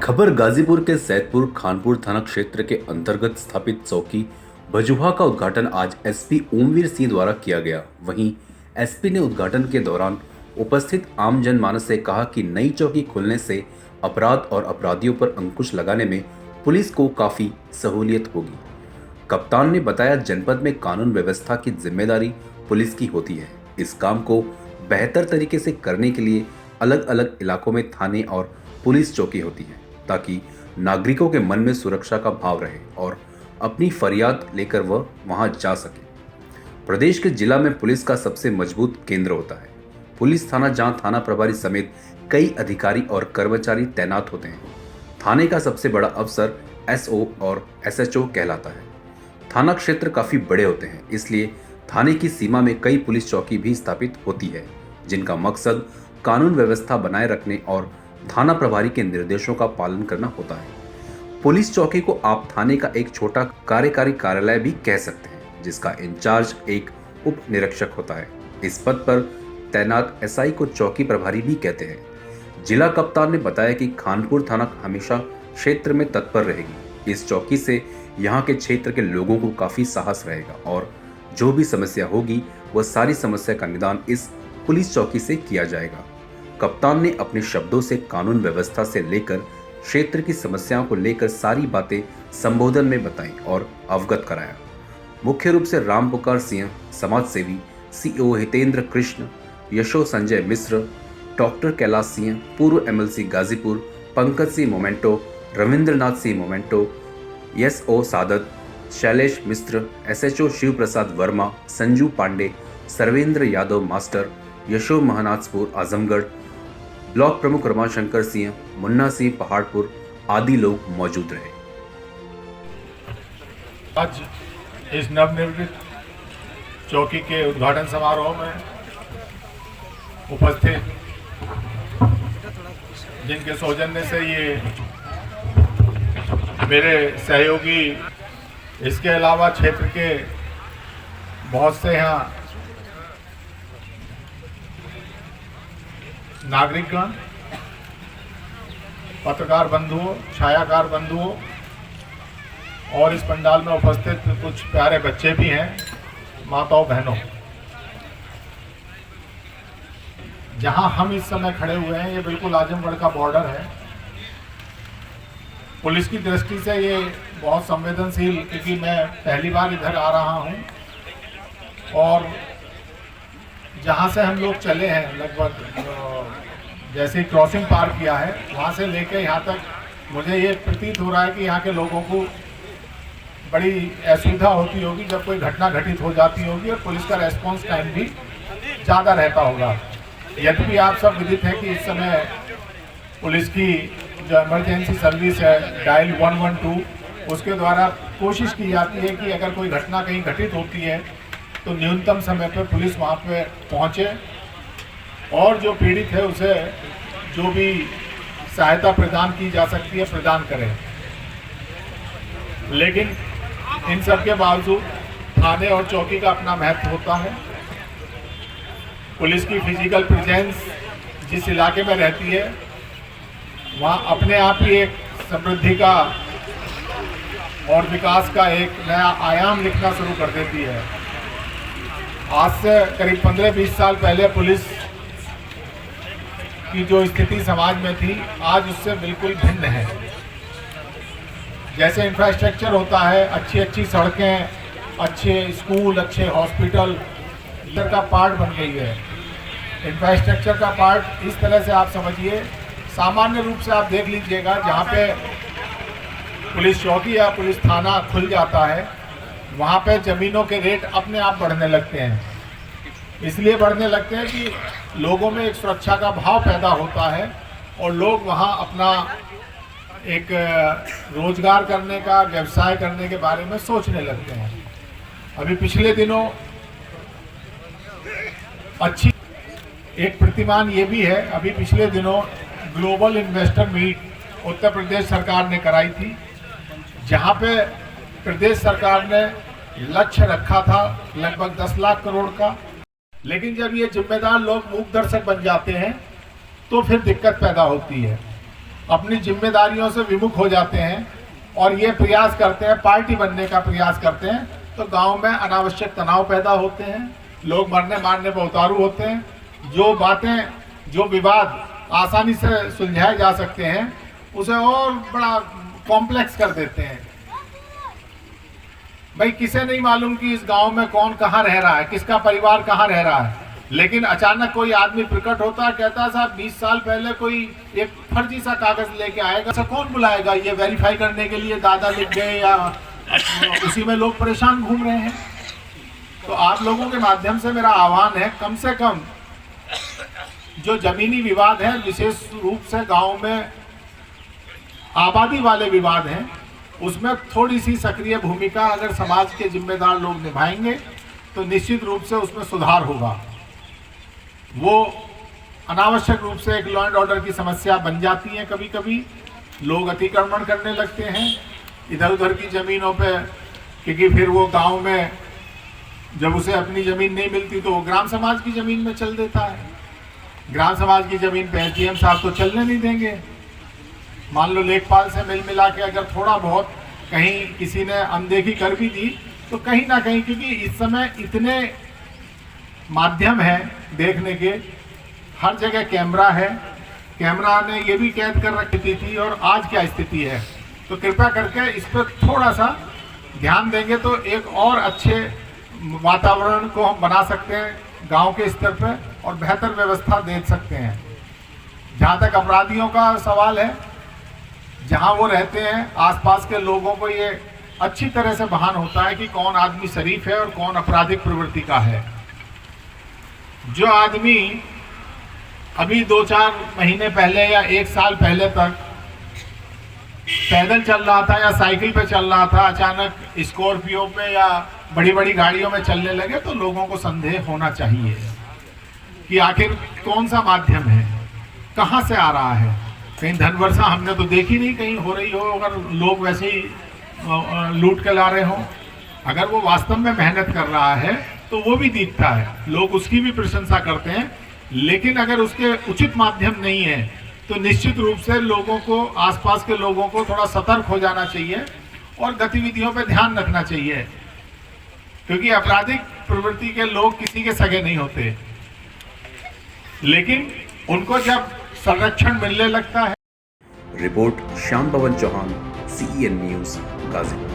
खबर गाजीपुर के सैदपुर खानपुर थाना क्षेत्र के अंतर्गत स्थापित चौकी भजुहा का उद्घाटन आज एसपी ओमवीर सिंह द्वारा किया गया। वहीं एसपी ने उद्घाटन के दौरान उपस्थित आम जनमानस से कहा कि नई चौकी खुलने से अपराध और अपराधियों पर अंकुश लगाने में पुलिस को काफी सहूलियत होगी। कप्तान ने बताया, जनपद में कानून व्यवस्था की जिम्मेदारी पुलिस की होती है। इस काम को बेहतर तरीके से करने के लिए अलग अलग इलाकों में थाने और पुलिस चौकी होती है, ताकि नागरिकों के मन में सुरक्षा का भाव रहे और अपनी फरियाद लेकर वह वहां जा सके। प्रदेश के जिला में पुलिस का सबसे मजबूत केंद्र होता है पुलिस थाना, जहां थाना प्रभारी समेत कई अधिकारी और कर्मचारी तैनात होते हैं। थाने का सबसे बड़ा अफसर एसओ और एसएचओ कहलाता है। थाना क्षेत्र काफी बड़े होते हैं, इसलिए थाने की सीमा में कई पुलिस चौकी भी स्थापित होती है, जिनका मकसद कानून व्यवस्था बनाए रखने और थाना प्रभारी के निर्देशों का पालन करना होता है। पुलिस चौकी को आप थाने का एक छोटा कार्यकारी कार्यालय भी कह सकते हैं, जिसका इंचार्ज एक उप निरीक्षक होता है। इस पद पर तैनात एसआई को चौकी प्रभारी भी कहते हैं। जिला कप्तान ने बताया कि खानपुर थाना हमेशा क्षेत्र में तत्पर रहेगी। इस चौकी से यहाँ के क्षेत्र के लोगों को काफी साहस रहेगा और जो भी समस्या होगी वह सारी समस्या का निदान इस पुलिस चौकी से किया जाएगा। कप्तान ने अपने शब्दों से कानून व्यवस्था से लेकर क्षेत्र की समस्याओं को लेकर सारी बातें संबोधन में बताई और अवगत कराया। मुख्य रूप से राम पुकार सिंह, समाज सेवी, सीओ हितेंद्र कृष्ण, यशो संजय मिश्र, डॉक्टर कैलाश सिंह, पूर्व MLC Ghazipur, Pankaj Singh memento, Ravindranath Singh memento, SO Sadat, Shailesh Mishra, SHO Shiv Prasad Verma, Sanju Pandey, Sarvendra Yadav master, यशो महानाजपुर आजमगढ़, ब्लॉक प्रमुख रमाशंकर सिंह, मुन्ना सिंह पहाड़पुर आदि लोग मौजूद रहे। आज इस नवनिर्मित चौकी के उद्घाटन समारोह में उपस्थित जिनके सौजन्य से ये मेरे सहयोगी, इसके अलावा क्षेत्र के बहुत से यहाँ नागरिकगण, पत्रकार बंधुओं, छायाकार बंधुओं और इस पंडाल में उपस्थित कुछ प्यारे बच्चे भी हैं, माताओं बहनों, जहां हम इस समय खड़े हुए हैं ये बिल्कुल आजमगढ़ का बॉर्डर है। पुलिस की दृष्टि से ये बहुत संवेदनशील, क्योंकि मैं पहली बार इधर आ रहा हूं और जहाँ से हम लोग चले हैं लगभग जैसे क्रॉसिंग पार किया है, वहाँ से लेकर यहाँ तक मुझे ये प्रतीत हो रहा है कि यहाँ के लोगों को बड़ी असुविधा होती होगी जब कोई घटना घटित हो जाती होगी और पुलिस का रेस्पॉन्स टाइम भी ज़्यादा रहता होगा। यद्यपि आप सब विदित है कि इस समय पुलिस की जो इमरजेंसी सर्विस है डायल 112, उसके द्वारा कोशिश की जाती है कि अगर कोई घटना कहीं घटित होती है तो न्यूनतम समय पर पुलिस वहाँ पे पहुँचे और जो पीड़ित है उसे जो भी सहायता प्रदान की जा सकती है प्रदान करें। लेकिन इन सब के बावजूद थाने और चौकी का अपना महत्व होता है। पुलिस की फिजिकल प्रेजेंस जिस इलाके में रहती है वहाँ अपने आप ही एक समृद्धि का और विकास का एक नया आयाम लिखना शुरू कर देती है। आज से करीब 15-20 साल पहले पुलिस की जो स्थिति समाज में थी आज उससे बिल्कुल भिन्न है। जैसे इंफ्रास्ट्रक्चर होता है, अच्छी सड़कें, अच्छे स्कूल, अच्छे हॉस्पिटल इधर का पार्ट बन गई है। इंफ्रास्ट्रक्चर का पार्ट इस तरह से आप समझिए, सामान्य रूप से आप देख लीजिएगा जहाँ पे पुलिस चौकी या पुलिस थाना खुल जाता है वहाँ पे ज़मीनों के रेट अपने आप बढ़ने लगते हैं। इसलिए बढ़ने लगते हैं कि लोगों में एक सुरक्षा का भाव पैदा होता है और लोग वहाँ अपना एक रोजगार करने का, व्यवसाय करने के बारे में सोचने लगते हैं। अभी पिछले दिनों अच्छी एक प्रतिमान ये भी है, अभी पिछले दिनों global investor meet Uttar Pradesh सरकार ने कराई थी, जहाँ पे प्रदेश सरकार ने लक्ष्य रखा था लगभग 10 लाख करोड़ का। लेकिन जब ये जिम्मेदार लोग मूक दर्शक बन जाते हैं तो फिर दिक्कत पैदा होती है। अपनी जिम्मेदारियों से विमुख हो जाते हैं और ये प्रयास करते हैं, पार्टी बनने का प्रयास करते हैं, तो गांव में अनावश्यक तनाव पैदा होते हैं, लोग मरने मारने पर उतारू होते हैं। जो बातें, जो विवाद आसानी से सुलझाए जा सकते हैं, उसे और बड़ा कॉम्प्लेक्स कर देते हैं। भाई किसे नहीं मालूम कि इस गांव में कौन कहाँ रह रहा है, किसका परिवार कहाँ रह रहा है, लेकिन अचानक कोई आदमी प्रकट होता है, कहता है साहब 20 साल पहले कोई एक फर्जी सा कागज लेके आएगा, ऐसा कौन बुलाएगा ये वेरीफाई करने के लिए, दादा लिख गए या उसी में लोग परेशान घूम रहे हैं। तो आप लोगों के माध्यम से मेरा आह्वान है, कम से कम जो जमीनी विवाद है, विशेष रूप से गांव में आबादी वाले विवाद हैं, उसमें थोड़ी सी सक्रिय भूमिका अगर समाज के जिम्मेदार लोग निभाएंगे तो निश्चित रूप से उसमें सुधार होगा। वो अनावश्यक रूप से एक लॉ एंड ऑर्डर की समस्या बन जाती है। कभी कभी लोग अतिक्रमण करने लगते हैं इधर उधर की ज़मीनों पे, क्योंकि फिर वो गांव में जब उसे अपनी ज़मीन नहीं मिलती तो वो ग्राम समाज की ज़मीन में चल देता है। ग्राम समाज की ज़मीन पे एसडीएम साहब तो चलने नहीं देंगे। मान लो लेखपाल से मिल मिला के अगर थोड़ा बहुत कहीं किसी ने अनदेखी कर भी दी तो कहीं ना कहीं, क्योंकि इस समय इतने माध्यम हैं देखने के, हर जगह कैमरा है, कैमरा ने ये भी कैद कर रखी थी और आज क्या स्थिति है, तो कृपया करके इस पर थोड़ा सा ध्यान देंगे तो एक और अच्छे वातावरण को हम बना सकते हैं गांव के स्तर पर और बेहतर व्यवस्था दे सकते हैं। जहाँ तक अपराधियों का सवाल है, जहाँ वो रहते हैं आसपास के लोगों को ये अच्छी तरह से भान होता है कि कौन आदमी शरीफ है और कौन आपराधिक प्रवृत्ति का है। जो आदमी अभी 2-4 महीने पहले या 1 साल पहले तक पैदल चल रहा था या साइकिल पे चल रहा था, अचानक स्कॉर्पियो पे या बड़ी बड़ी गाड़ियों में चलने लगे, तो लोगों को संदेह होना चाहिए कि आखिर कौन सा माध्यम है, कहाँ से आ रहा है। कहीं धन वर्षा हमने तो देखी नहीं कहीं हो रही हो, अगर लोग वैसे ही लूट के ला रहे हो। अगर वो वास्तव में मेहनत कर रहा है तो वो भी दिखता है, लोग उसकी भी प्रशंसा करते हैं, लेकिन अगर उसके उचित माध्यम नहीं है तो निश्चित रूप से लोगों को, आसपास के लोगों को थोड़ा सतर्क हो जाना चाहिए और गतिविधियों पर ध्यान रखना चाहिए, क्योंकि आपराधिक प्रवृत्ति के लोग किसी के सगे नहीं होते, लेकिन उनको जब संरक्षण मिलने लगता है। रिपोर्ट श्याम पवन चौहान, CEN न्यूज, गाजीपुर।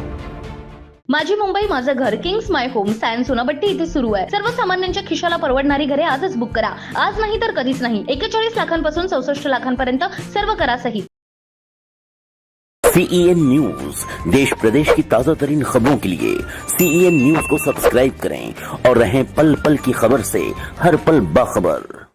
माझी मुंबई माझं घर, Kings my home, science Sonapatti इथे सुरू आहे। सर्वसामान्यांच्या खिशाला परवडणारी घरे आजच बुक करा। आज नाही तर कधीच नाही। 41 लाखांपासून 64 लाखांपर्यंत सर्व करासहित। CEN न्यूज, देश प्रदेश की ताजा तरीन खबरों के लिए CEN न्यूज को सब्सक्राइब करें और रहें पल पल की खबर से हर पल बाखबर।